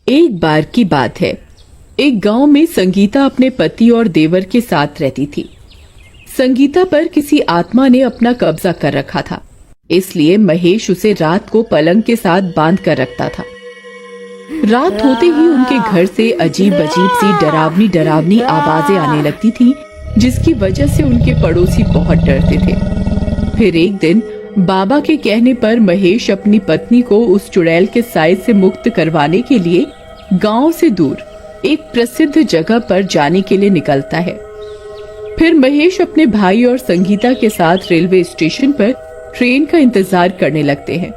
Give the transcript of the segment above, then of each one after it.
एक बार की बात है, एक गांव में संगीता अपने पति और देवर के साथ रहती थी। संगीता पर किसी आत्मा ने अपना कब्जा कर रखा था, इसलिए महेश उसे रात को पलंग के साथ बांध कर रखता था। रात होते ही उनके घर से अजीब अजीब सी डरावनी डरावनी आवाजें आने लगती थीं, जिसकी वजह से उनके पड़ोसी बहुत डरते थे। फिर एक दिन बाबा के कहने पर महेश अपनी पत्नी को उस चुड़ैल के साए से मुक्त करवाने के लिए गांव से दूर एक प्रसिद्ध जगह पर जाने के लिए निकलता है। फिर महेश अपने भाई और संगीता के साथ रेलवे स्टेशन पर ट्रेन का इंतजार करने लगते हैं।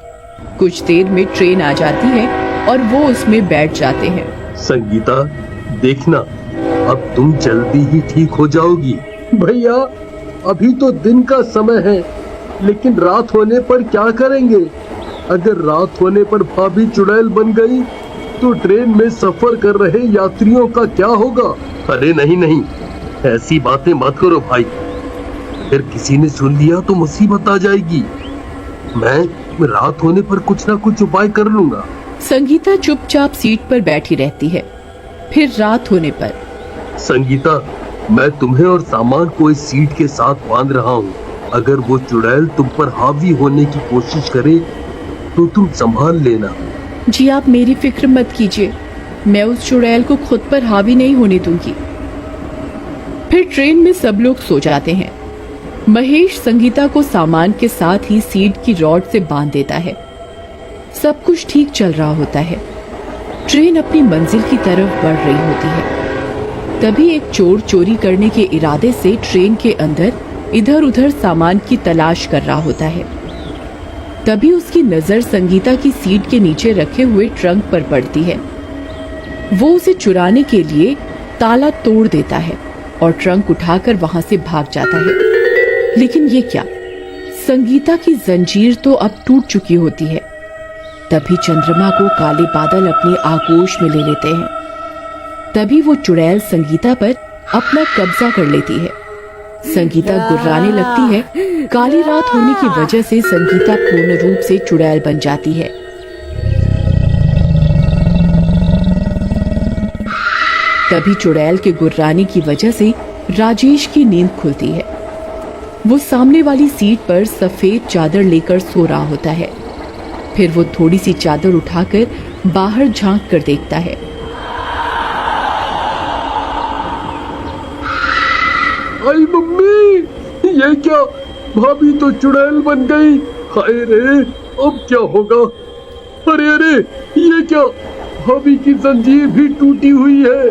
कुछ देर में ट्रेन आ जाती है और वो उसमें बैठ जाते हैं। संगीता, देखना, अब तुम जल्दी ही ठीक हो जाओगी। भैया, अभी तो दिन का समय है, लेकिन रात होने पर क्या करेंगे? अगर रात होने पर भाभी चुड़ैल बन गई तो ट्रेन में सफर कर रहे यात्रियों का क्या होगा? अरे नहीं नहीं, ऐसी बातें मत करो भाई, फिर किसी ने सुन लिया तो मुसीबत आ जाएगी। मैं रात होने पर कुछ ना कुछ उपाय कर लूंगा। संगीता चुपचाप सीट पर बैठी रहती है। फिर रात होने पर संगीता, मैं तुम्हें और सामान को इस सीट के साथ बांध रहा हूँ। अगर वो चुड़ैल तुम पर हावी होने की कोशिश करे तो तुम संभाल लेना। जी, आप मेरी फिक्र मत कीजिए, मैं उस चुड़ैल को खुद पर हावी नहीं होने दूंगी। फिर ट्रेन में सब लोग सो जाते हैं। महेश संगीता को सामान के साथ ही सीट की रॉड से बांध देता है। सब कुछ ठीक चल रहा होता है। ट्रेन अपनी मंजिल की तरफ बढ़ रही होती है। तभी एक चोर चोरी करने के इरादे से ट्रेन के अंदर इधर उधर सामान की तलाश कर रहा होता है। तभी उसकी नजर संगीता की सीट के नीचे रखे हुए ट्रंक पर पड़ती है। वो उसे चुराने के लिए ताला तोड़ देता है और ट्रंक उठाकर वहां से भाग जाता है। लेकिन ये क्या, संगीता की जंजीर तो अब टूट चुकी होती है। तभी चंद्रमा को काले बादल अपनी आगोश में ले लेते हैं। तभी वो चुड़ैल संगीता पर अपना कब्जा कर लेती है। संगीता गुर्राने लगती है। काली रात होने की वजह से संगीता पूर्ण रूप से चुड़ैल बन जाती है। तभी चुड़ैल के गुर्राने की वजह से राजेश की नींद खुलती है। वो सामने वाली सीट पर सफेद चादर लेकर सो रहा होता है। फिर वो थोड़ी सी चादर उठाकर बाहर झांक कर देखता है। आई मम्मी, ये क्या? भाभी तो चुड़ैल बन गई। हाय रे, अब क्या होगा? अरे अरे, ये क्या? भाभी की जंजीर भी टूटी हुई है।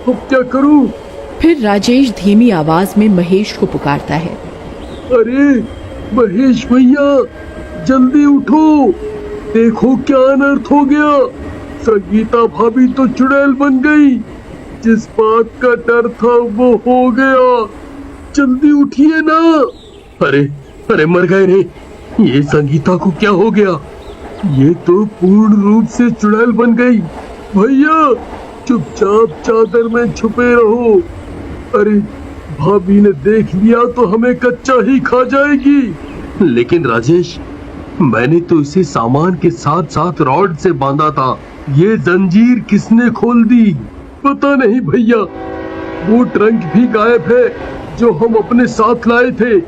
अब क्या करूं? फिर राजेश धीमी आवाज में महेश को पुकारता है। अरे महेश भैया, जल्दी उठो, देखो क्या अनर्थ हो गया। संगीता भाभी तो चुड़ैल बन गई। जिस बात का डर था वो हो गया। जल्दी उठिए ना। अरे अरे, मर गए रे। ये संगीता को क्या हो गया? ये तो पूर्ण रूप से चुड़ैल बन गई। भैया, चुपचाप चादर में छुपे रहो। अरे, भाभी ने देख लिया तो हमें कच्चा ही खा जाएगी। लेकिन राजेश, मैंने तो इसे सामान के साथ साथ रॉड से बांधा था। ये जंजीर किसने खोल दी? पता नहीं भैया। वो ट्रंक भी गायब है जो हम अपने साथ लाए थे।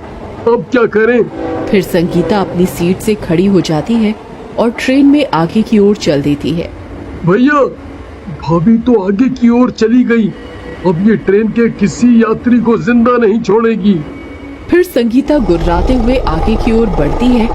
अब क्या करें? फिर संगीता अपनी सीट से खड़ी हो जाती है और ट्रेन में आगे की ओर चल देती है। भैया, भाभी तो आगे की ओर चली गई। अब ये ट्रेन के किसी यात्री को जिंदा नहीं छोड़ेगी। फिर संगीता गुर्राते हुए आगे की ओर बढ़ती है।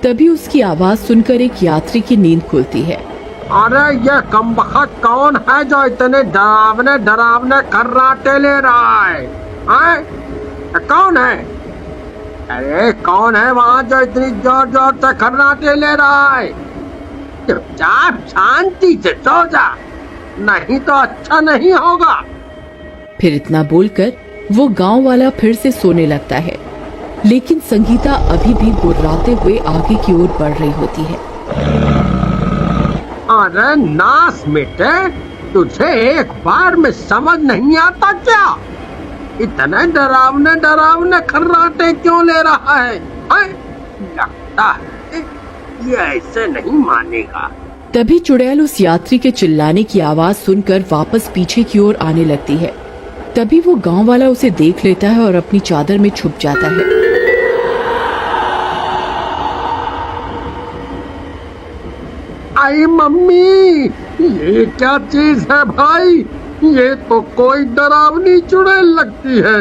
तभी उसकी आवाज सुनकर एक यात्री की नींद खुलती है। अरे ये कमबख्त कौन है जो इतने डरावने डरावने खर्राटे ले रहा है? कौन है? अरे कौन है वहाँ जो इतनी जोर जोर से खर्राटे ले रहा है? चुपचाप शांति से सो जा, नहीं तो अच्छा नहीं होगा। फिर इतना बोलकर वो गांव वाला फिर से सोने लगता है। लेकिन संगीता अभी भी गुर्राते हुए आगे की ओर बढ़ रही होती है। अरे नास मिटे, तुझे एक बार में समझ नहीं आता क्या? इतने डरावने डरावने खर्राटे क्यों ले रहा है? लगता है ये ऐसे नहीं मानेगा। तभी चुड़ैल उस यात्री के चिल्लाने की आवाज सुनकर वापस पीछे की ओर आने लगती है। तभी वो गांव वाला उसे देख लेता है और अपनी चादर में छुप जाता है। आई मम्मी, ये क्या चीज है भाई? ये तो कोई डरावनी चुड़ैल लगती है।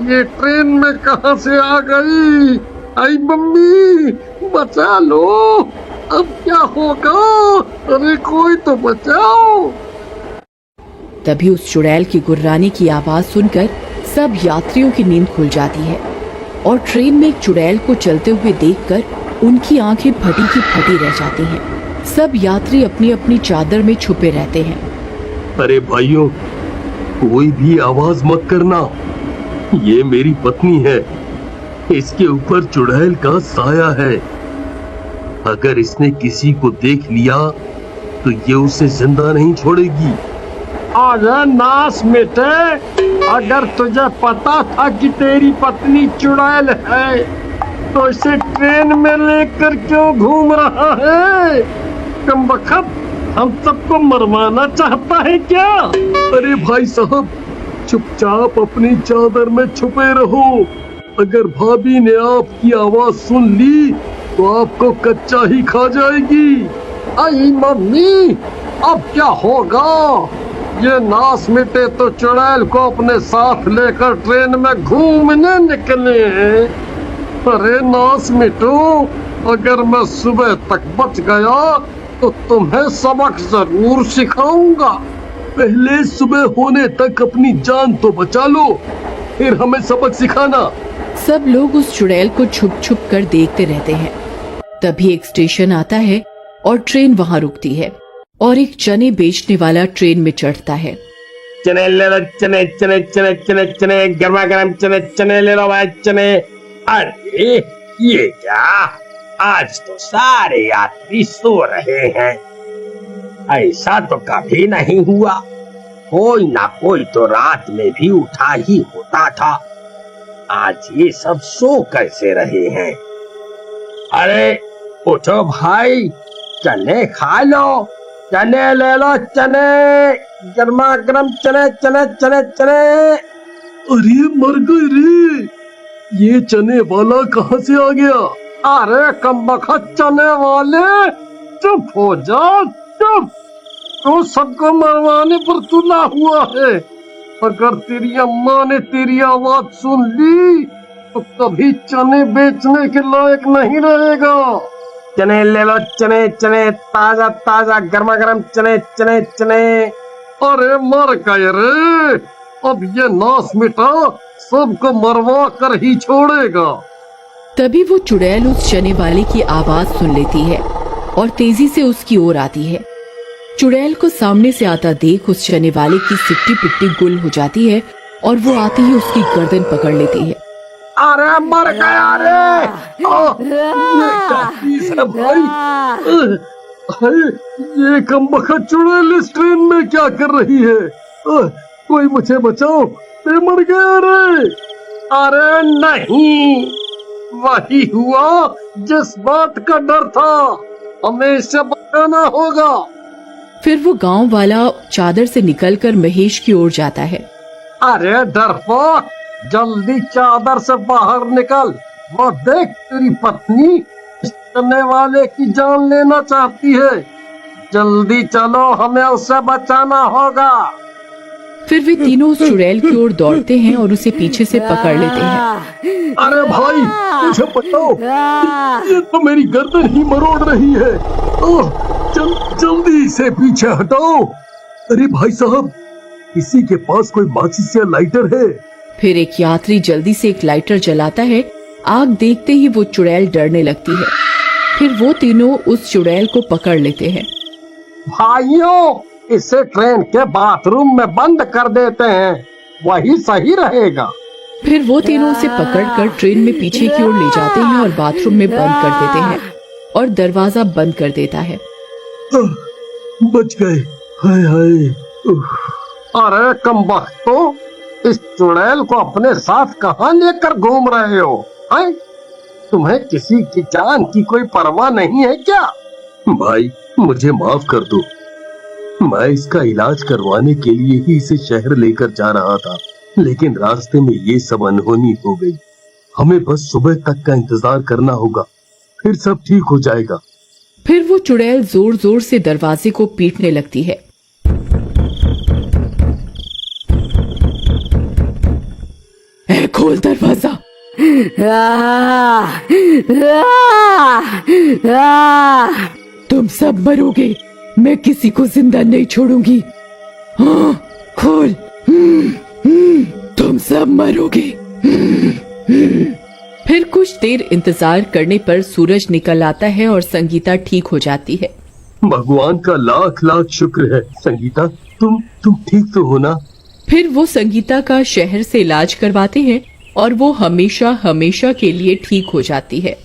ये ट्रेन में कहां से आ गई? आई मम्मी, बचा लो, अब क्या होगा? अरे कोई तो बचाओ। तभी उस चुड़ैल की गुर्राने की आवाज सुनकर सब यात्रियों की नींद खुल जाती है और ट्रेन में एक चुड़ैल को चलते हुए देखकर उनकी आंखें फटी की फटी रह जाती हैं। सब यात्री अपनी अपनी चादर में छुपे रहते हैं। अरे भाइयों, कोई भी आवाज मत करना। ये मेरी पत्नी है, इसके ऊपर चुड़ैल का साया है। अगर इसने किसी को देख लिया तो ये उसे जिंदा नहीं छोड़ेगी। अरे नास मिटे, अगर तुझे पता था कि तेरी पत्नी चुड़ैल है तो इसे ट्रेन में लेकर क्यों घूम रहा है? कमबख्त, हम सबको मरवाना चाहता है क्या? अरे भाई साहब, चुपचाप अपनी चादर में छुपे रहो। अगर भाभी ने आपकी आवाज सुन ली तो आपको कच्चा ही खा जाएगी। आई मम्मी, अब क्या होगा? ये नास मिटे तो चुड़ैल को अपने साथ लेकर ट्रेन में घूमने निकले हैं। अरे नास मिटो, अगर मैं सुबह तक बच गया तो तुम्हें सबक जरूर सिखाऊंगा। पहले सुबह होने तक अपनी जान तो बचा लो, फिर हमें सबक सिखाना। सब लोग उस चुड़ैल को छुप छुप कर देखते रहते हैं। तभी एक स्टेशन आता है और ट्रेन वहां रुकती है और एक चने बेचने वाला ट्रेन में चढ़ता है। चने ले लो, चने चने चने चने चने, गर्मा गर्म चने चने ले लो भाई, चने। अरे ये क्या, आज तो सारे यात्री सो रहे हैं। ऐसा तो कभी नहीं हुआ। कोई ना कोई तो रात में भी उठा ही होता था। आज ये सब सो कैसे रहे हैं? अरे उठो भाई, चने खा लो, चने ले लो, चने, गर्मा गर्म चने चने चने चने। अरे मर गए रे, ये चने वाला कहाँ से आ गया? अरे कमबख्त चने वाले, चुप हो जा, चुप। तो सबको मरवाने पर तुला हुआ है। अगर तेरी अम्मा ने तेरी आवाज सुन ली तो कभी चने बेचने के लायक नहीं रहेगा। चने ले लो, चने चने, ताजा ताजा गर्मा गर्म चने चने चने। अरे मर गए रे, अब ये नास मिटा सबको मरवा कर ही छोड़ेगा। तभी वो चुड़ैल उस चने वाले की आवाज सुन लेती है और तेजी से उसकी ओर आती है। चुड़ैल को सामने से आता देख उस चने वाले की सिट्टी पिट्टी गुल हो जाती है और वो आते ही उसकी गर्दन पकड़ लेती है। अरे मर गया रे! ये क्या चीज है भाई? ये कमबख्त चुड़ैल इस ट्रेन में क्या कर रही है? कोई मुझे बचाओ, मैं मर गया रे। अरे नहीं, वही हुआ जिस बात का डर था। हमें इससे बचाना होगा। फिर वो गांव वाला चादर से निकलकर महेश की ओर जाता है। अरे डरपोक, जल्दी चादर से बाहर निकल। वो देख, तेरी पत्नी इस चने वाले की जान लेना चाहती है। जल्दी चलो, हमें उससे बचाना होगा। फिर वे तीनों उस चुड़ैल की ओर दौड़ते हैं और उसे पीछे से पकड़ लेते हैं। अरे भाई, मुझे बचाओ, ये तो मेरी गर्दन ही मरोड़ रही है। जल्दी से पीछे हटाओ। अरे भाई साहब, किसी के पास कोई माचिस या लाइटर है? फिर एक यात्री जल्दी से एक लाइटर जलाता है। आग देखते ही वो चुड़ैल डरने लगती है। फिर वो तीनों उस चुड़ैल को पकड़ लेते हैं। भाइयों, इसे ट्रेन के बाथरूम में बंद कर देते हैं, वही सही रहेगा। फिर वो तीनों उसे पकड़कर ट्रेन में पीछे की ओर ले जाते हैं और बाथरूम में बंद कर देते हैं और दरवाजा बंद कर देता है। बच गए, हाय हाय। अरे कमबख्तो, इस चुड़ैल को अपने साथ कहाँ लेकर घूम रहे हो? हैं? तुम्हें किसी की जान की कोई परवाह नहीं है क्या? भाई मुझे माफ कर दो, मैं इसका इलाज करवाने के लिए ही इसे शहर लेकर जा रहा था, लेकिन रास्ते में ये सब अनहोनी हो गई। हमें बस सुबह तक का इंतजार करना होगा, फिर सब ठीक हो जाएगा। फिर वो चुड़ैल जोर जोर से दरवाजे को पीटने लगती है। ए, खोल दरवाजा। तुम सब मरोगे, मैं किसी को जिंदा नहीं छोड़ूंगी। हाँ, खोल। तुम सब मरोगे। फिर कुछ देर इंतजार करने पर सूरज निकल आता है और संगीता ठीक हो जाती है। भगवान का लाख लाख शुक्र है। संगीता, तुम ठीक तो हो ना? फिर वो संगीता का शहर से इलाज करवाते हैं और वो हमेशा हमेशा के लिए ठीक हो जाती है।